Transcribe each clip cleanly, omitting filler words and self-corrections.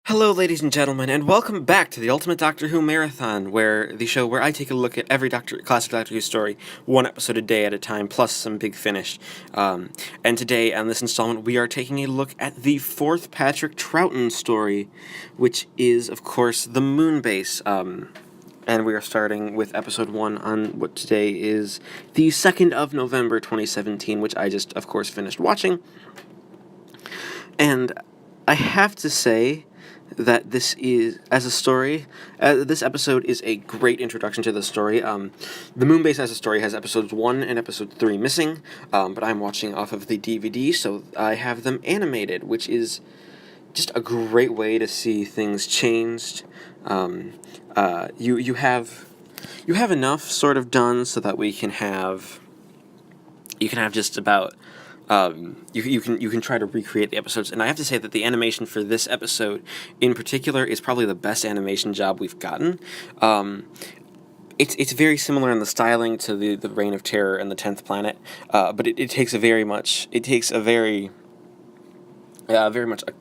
Hello, ladies and gentlemen, and welcome back to the Ultimate Doctor Who Marathon, the show where I take a look at every classic Doctor Who story, one episode a day at a time, plus some big finish. And today, on this installment, we are taking a look at the fourth Patrick Troughton story, which is, of course, the Moonbase. And we are starting with episode 1 on what today is the 2nd of November, 2017, which I just, of course, finished watching. And I have to say that this is, as a story, this episode is a great introduction to the story. The Moonbase as a story has episodes 1 and episode 3 missing, but I'm watching off of the DVD, so I have them animated, which is just a great way to see things changed. You have enough sort of done so that you can have just about. You can try to recreate the episodes, and I have to say that the animation for this episode, in particular, is probably the best animation job we've gotten. It's very similar in the styling to the Reign of Terror and the 10th Planet, but it takes very much a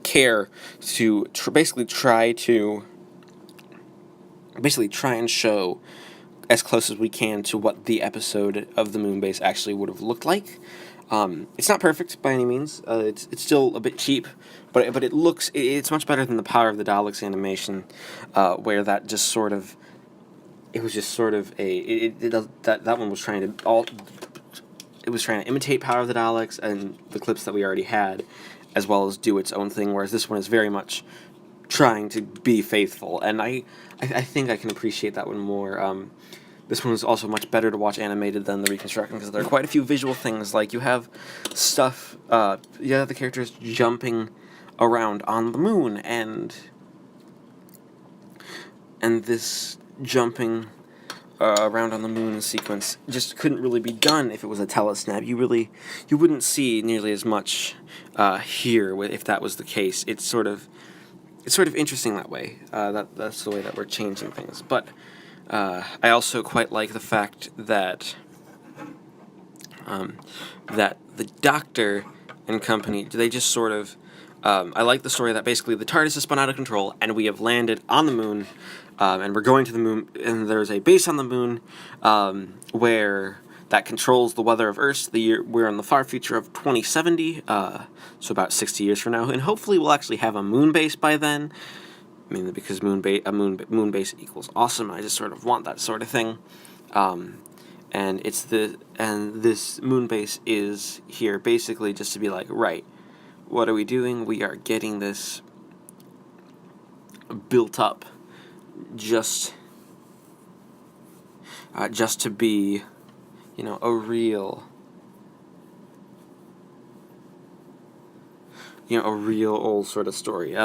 care to basically try and show as close as we can to what the episode of the Moonbase actually would have looked like. It's not perfect by any means. It's still a bit cheap, but it's much better than the Power of the Daleks animation, where that just sort of, it was just sort of that one was trying to imitate Power of the Daleks and the clips that we already had, as well as do its own thing. Whereas this one is very much trying to be faithful, and I think I can appreciate that one more. This one is also much better to watch animated than the reconstruction, because there are quite a few visual things, like you have stuff, the characters jumping around on the moon, and this jumping around on the moon sequence just couldn't really be done if it was a telesnap. You wouldn't see nearly as much here if that was the case. It's sort of interesting that way. That's the way that we're changing things, but. I also quite like the fact that the Doctor and company, they just sort of, I like the story that basically the TARDIS has spun out of control and we have landed on the moon, and we're going to the moon, and there's a base on the moon where that controls the weather of Earth. We're in the far future of 2070, so about 60 years from now, and hopefully we'll actually have a moon base by then. Mainly because Moonbase equals awesome. I just sort of want that sort of thing, and this Moonbase is here basically just to be like, right, what are we doing? We are getting this built up, just to be, a real. A real old sort of story.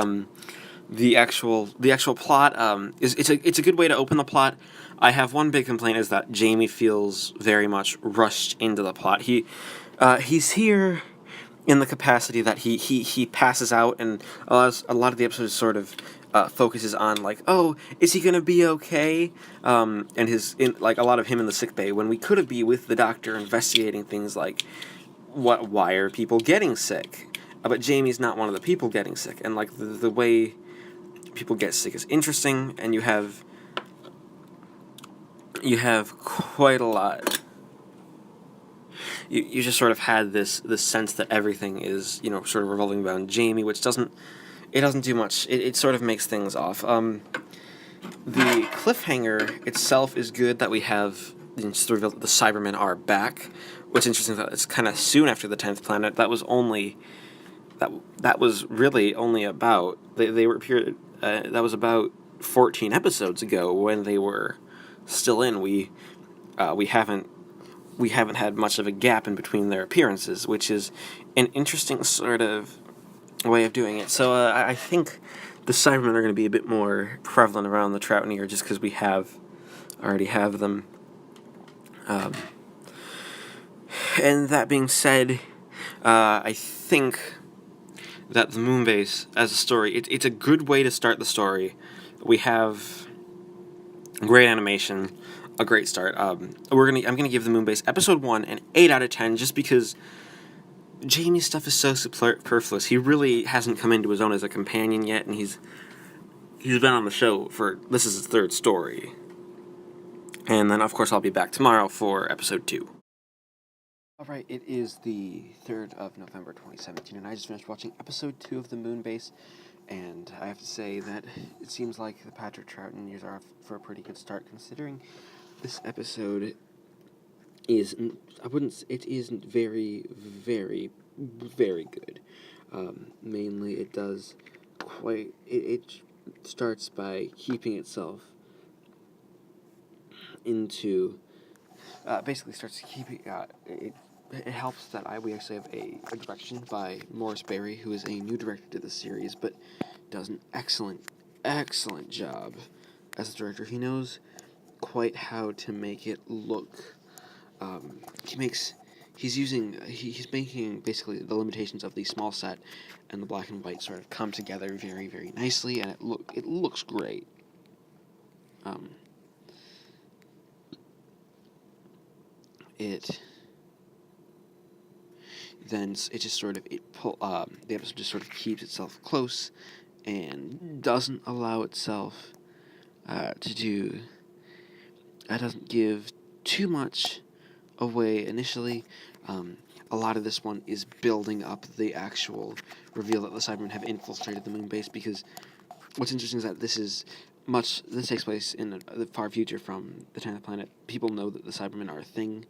The actual plot it's a good way to open the plot. I have one big complaint, is that Jamie feels very much rushed into the plot. He's here in the capacity that he passes out, and a lot of the episodes sort of focuses on, like, oh, is he gonna be okay? And a lot of him in the sickbay, when we could be with the Doctor investigating things like why are people getting sick? But Jamie's not one of the people getting sick, and like the way people get sick is interesting, and you have quite a lot. You just sort of had this sense that everything is sort of revolving around Jamie, which doesn't do much. It sort of makes things off. The cliffhanger itself is good, that we have just revealed that the Cybermen are back. What's interesting is that it's kind of soon after the 10th Planet. That was really only about they were appeared. That was about 14 episodes ago when they were still in. We haven't had much of a gap in between their appearances, which is an interesting sort of way of doing it. So I think the Cybermen are going to be a bit more prevalent around the Troughton era, just because we already have them. And that being said, I think that the Moonbase as a story, it's a good way to start the story. We have great animation, a great start. I'm gonna give the Moonbase episode 1 an 8 out of 10, just because Jamie's stuff is so superfluous. He really hasn't come into his own as a companion yet, and he's He's been on the show this is his third story. And then, of course, I'll be back tomorrow for episode 2. Alright, it is the 3rd of November 2017, and I just finished watching episode 2 of the Moonbase, and I have to say that it seems like the Patrick Troughton years are off for a pretty good start, considering this episode isn't very, very, very good. Mainly it does it starts by keeping itself into, basically starts keeping, it helps that we actually have a direction by Morris Berry, who is a new director to the series, but does an excellent job as a director. He knows quite how to make it look. He's making basically the limitations of the small set and the black and white sort of come together very, very nicely, and it looks great. The episode just sort of keeps itself close and doesn't allow itself doesn't give too much away initially. A lot of this one is building up the actual reveal that the Cybermen have infiltrated the Moonbase, because what's interesting is that this takes place in the far future from the time of the planet. People know that the Cybermen are a thing,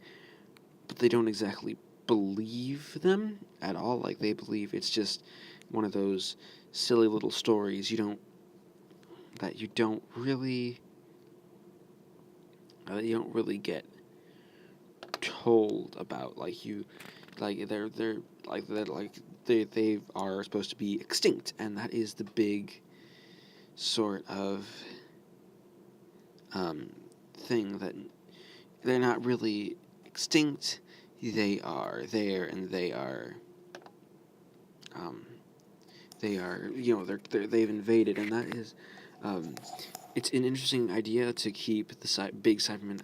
but they don't exactly believe them at all. Like, they believe it's just one of those silly little stories you don't really get told about. They are supposed to be extinct, and that is the big sort of thing, that they're not really extinct. They are there, and they've invaded, and that is, it's an interesting idea to keep the big Cybermen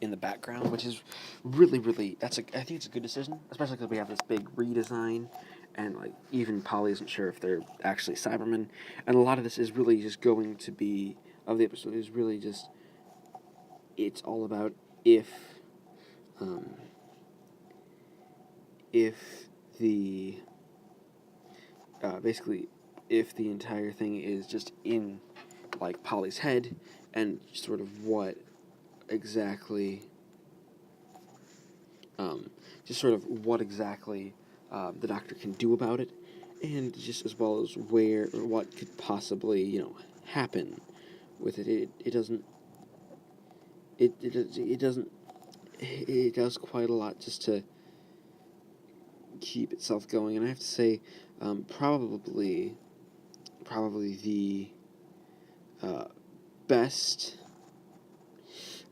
in the background, which is really, really, I think it's a good decision, especially because we have this big redesign, and even Polly isn't sure if they're actually Cybermen, and a lot of this is really just going to be, of the episode, is really just, it's all about if the entire thing is just in Polly's head, and sort of what exactly the Doctor can do about it, and just as well as what could possibly happen with it. It does quite a lot just to keep itself going, and I have to say, probably the best,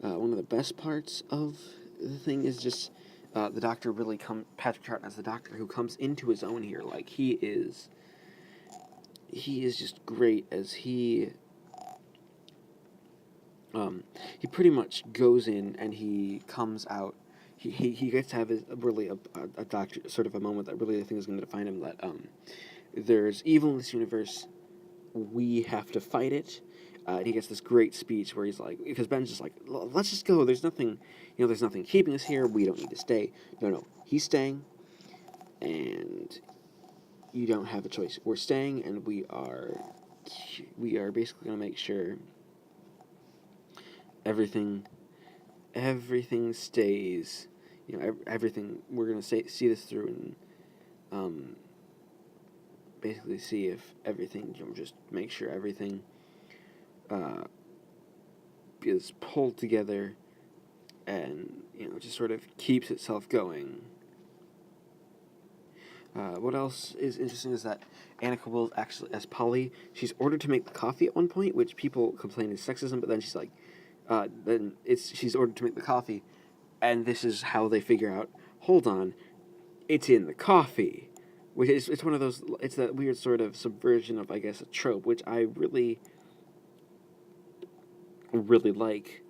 one of the best parts of the thing is just the Doctor Patrick Troughton as the Doctor, who comes into his own here. He is just great, as he pretty much goes in and he comes out. He gets to have a Doctor sort of a moment that really I think is going to define him. That there's evil in this universe. We have to fight it. And he gets this great speech where he's because Ben's just let's just go. There's nothing keeping us here. We don't need to stay. No, he's staying, and you don't have a choice. We're staying, and we are basically going to make sure everything stays. Everything. We're going to see this through, and basically see if everything. Just make sure everything is pulled together, and just sort of keeps itself going. What else is interesting is that Annika Wills, actually, as Polly, she's ordered to make the coffee at one point, which people complain is sexism, but then she's she's ordered to make the coffee, and this is how they figure out, hold on, it's in the coffee, which is, it's one of those, it's that weird sort of subversion of, I guess, a trope, which I really like.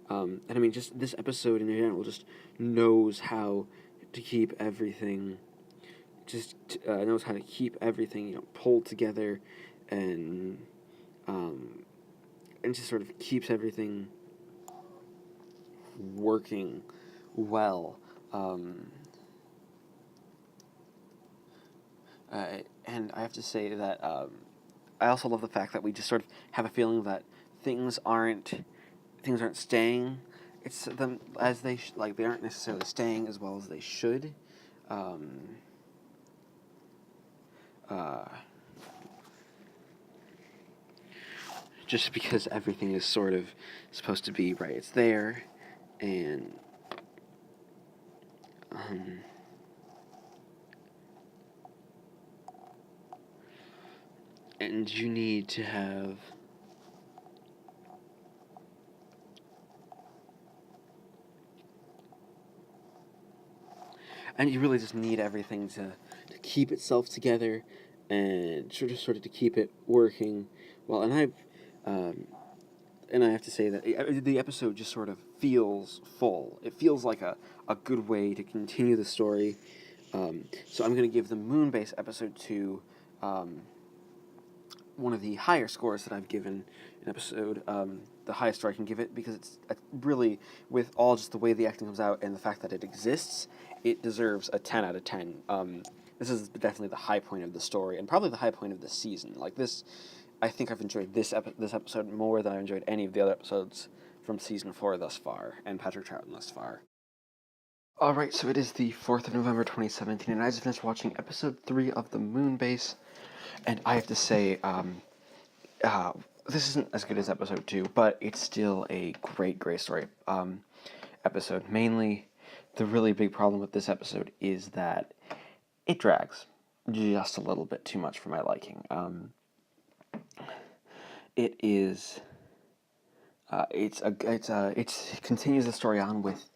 And I mean, just this episode in general just knows how to keep everything just knows how to keep everything pulled together, and just sort of keeps everything working well. And I have to say that I also love the fact that we just sort of have a feeling that things aren't staying. It's them as they like they aren't necessarily staying as well as they should. Um, uh, just because everything is sort of supposed to be right, it's there, and um, and you need to have. And you really just need everything to keep itself together, and sort of to keep it working well. And I have to say that the episode just sort of feels full. It feels like a good way to continue the story. So I'm going to give the Moonbase episode 2 one of the higher scores that I've given an episode, the highest score I can give it, because it's really, with all just the way the acting comes out and the fact that it exists, it deserves a 10 out of 10. This is definitely the high point of the story, and probably the high point of the season. Like this, I think I've enjoyed this episode more than I've enjoyed any of the other episodes from season 4 thus far, and Patrick Troughton thus far. Alright, so it is the 4th of November 2017, and I just finished watching episode 3 of the Moonbase. And I have to say, this isn't as good as episode 2, but it's still a great story episode. Mainly, the really big problem with this episode is that it drags just a little bit too much for my liking. It continues the story on with,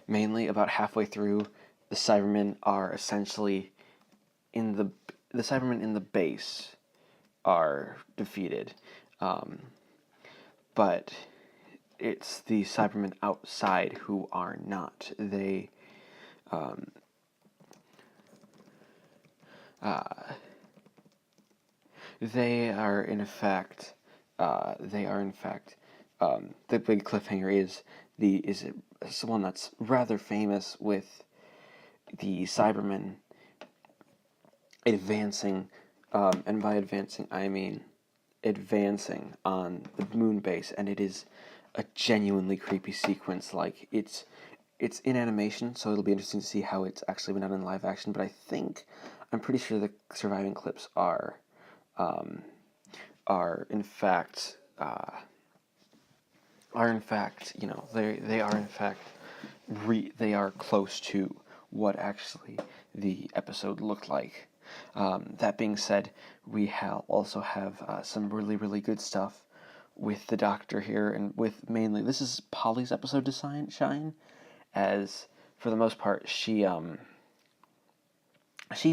mainly about halfway through, the Cybermen are essentially the Cybermen in the base are defeated, but it's the Cybermen outside who are not. They are in effect the big cliffhanger is someone that's rather famous with the Cybermen advancing, and by advancing I mean advancing on the Moonbase, and it is a genuinely creepy sequence. Like it's in animation, so it'll be interesting to see how it's actually been done in live action. But I'm pretty sure the surviving clips are in fact they are close to what actually the episode looked like. That being said, we also have some really good stuff with the Doctor here, and with mainly this is Polly's episode to shine, as for the most part she's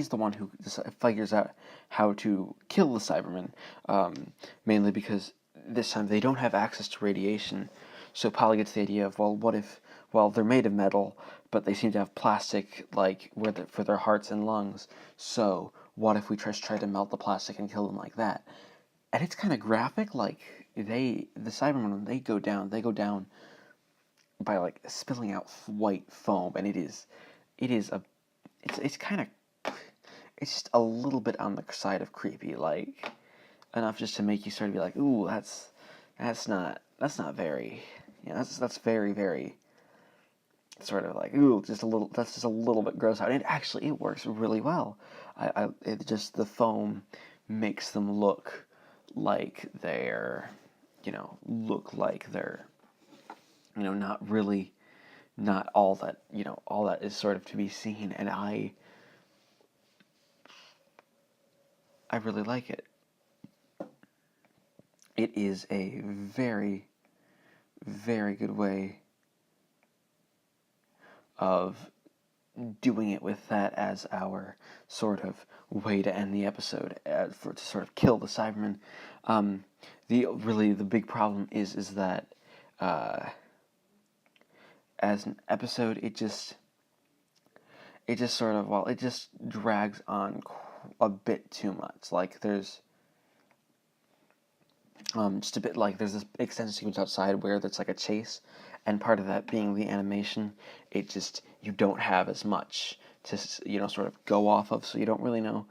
the one who figures out how to kill the Cybermen, mainly because this time they don't have access to radiation. So Polly gets the idea of, well, what if, they're made of metal, but they seem to have plastic, like, for their hearts and lungs, so what if we try to melt the plastic and kill them like that? And it's kind of graphic, like, the Cybermen, when they go down by, like, spilling out white foam, and it's kind of, it's just a little bit on the side of creepy, like, enough just to make you sort of be like, ooh, that's not very, that's very sort of like, ooh, that's just a little bit gross out. And it works really well. The foam makes them look like they're, not all that is sort of to be seen. And I really like it. It is a very, very good way of doing it, with that as our sort of way to end the episode, to sort of kill the Cybermen. The big problem is that as an episode, it just sort of, well, it just drags on a bit too much. Like, there's just a bit, like, there's this extended sequence outside where there's like a chase, and part of that being the animation, it just, you don't have as much to, sort of go off of, so you don't really know,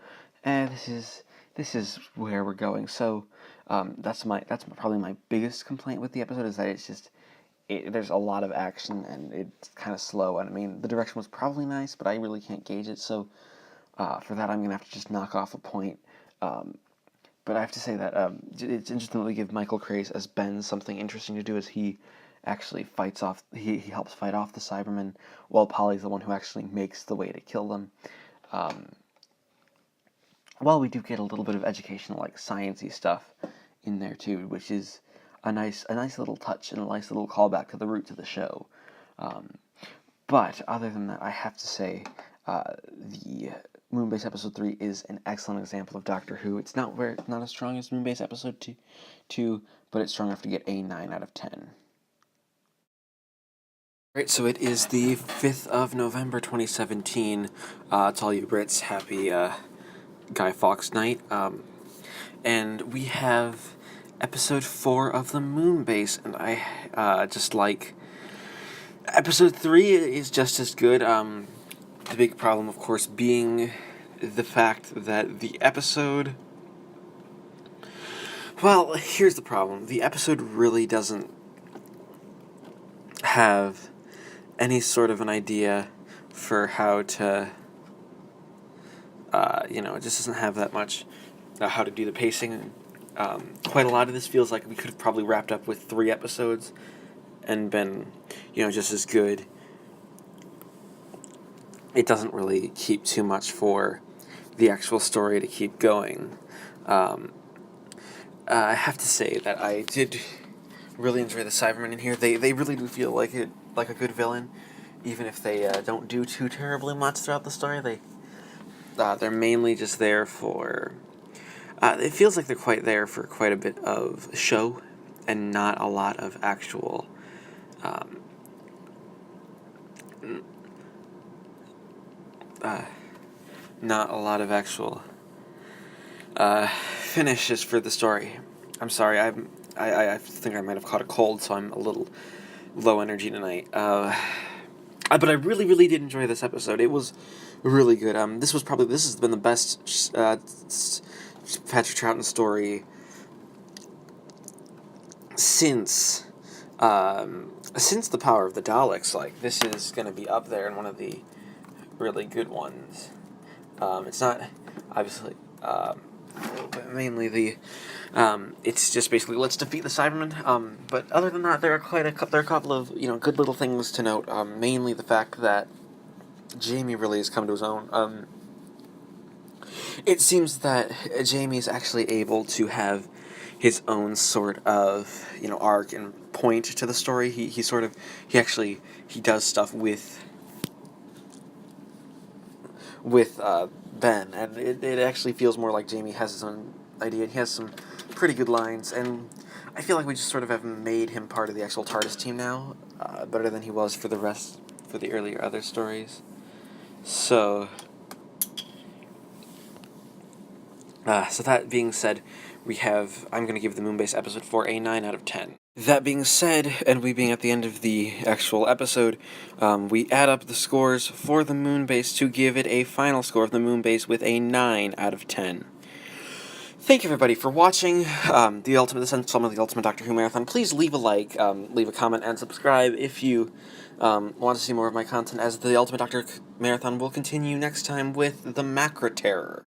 this is where we're going. So that's probably my biggest complaint with the episode, is that it's just, there's a lot of action and it's kind of slow. And I mean, the direction was probably nice, but I really can't gauge it, so for that I'm gonna have to just knock off a point. But I have to say that it's interesting that we give Michael Craze as Ben something interesting to do, as he actually fights off, he helps fight off the Cybermen, while Polly's the one who actually makes the way to kill them. Well, we do get a little bit of educational, like, science-y stuff in there too, which is a nice little touch and a nice little callback to the roots of the show. But other than that, I have to say, the Moonbase episode 3 is an excellent example of Doctor Who. It's not as strong as Moonbase episode 2, but it's strong enough to get a 9 out of 10. Right, so it is the 5th of November 2017. To all you Brits, happy Guy Fawkes night. And we have episode 4 of the Moonbase, and I just like episode 3 is just as good. The big problem, of course, being the fact that the episode... Well, here's the problem. The episode really doesn't have any sort of an idea for how to... it just doesn't have that much how to do the pacing. Quite a lot of this feels like we could have probably wrapped up with 3 episodes and been, just as good. It doesn't really keep too much for the actual story to keep going. I have to say that I did really enjoy the Cybermen in here. They really do feel like a good villain, even if they don't do too terribly much throughout the story. They're mainly just there for... it feels like they're quite there for quite a bit of show, and not a lot of actual... not a lot of actual finishes for the story. I'm sorry, I think I might have caught a cold, so I'm a little low energy tonight. But I really, really did enjoy this episode. It was really good. This has been the best Patrick Troughton story since The Power of the Daleks. Like, this is going to be up there in one of the really good ones. It's not, obviously, mainly the, it's just basically, let's defeat the Cybermen, but other than that, there are a couple of, good little things to note, mainly the fact that Jamie really has come to his own. It seems that Jamie is actually able to have his own sort of, arc and point to the story. He does stuff with Ben, and it actually feels more like Jamie has his own idea, and he has some pretty good lines, and I feel like we just sort of have made him part of the actual TARDIS team now, better than he was for the earlier other stories. So that being said, I'm going to give the Moonbase episode 4 a 9 out of 10. That being said, and we being at the end of the actual episode, we add up the scores for the Moonbase to give it a final score of the Moonbase with a 9 out of 10. Thank you, everybody, for watching this installment of the Ultimate Doctor Who Marathon. Please leave a like, leave a comment, and subscribe if you want to see more of my content, as the Ultimate Doctor Marathon will continue next time with the MACRA Terror.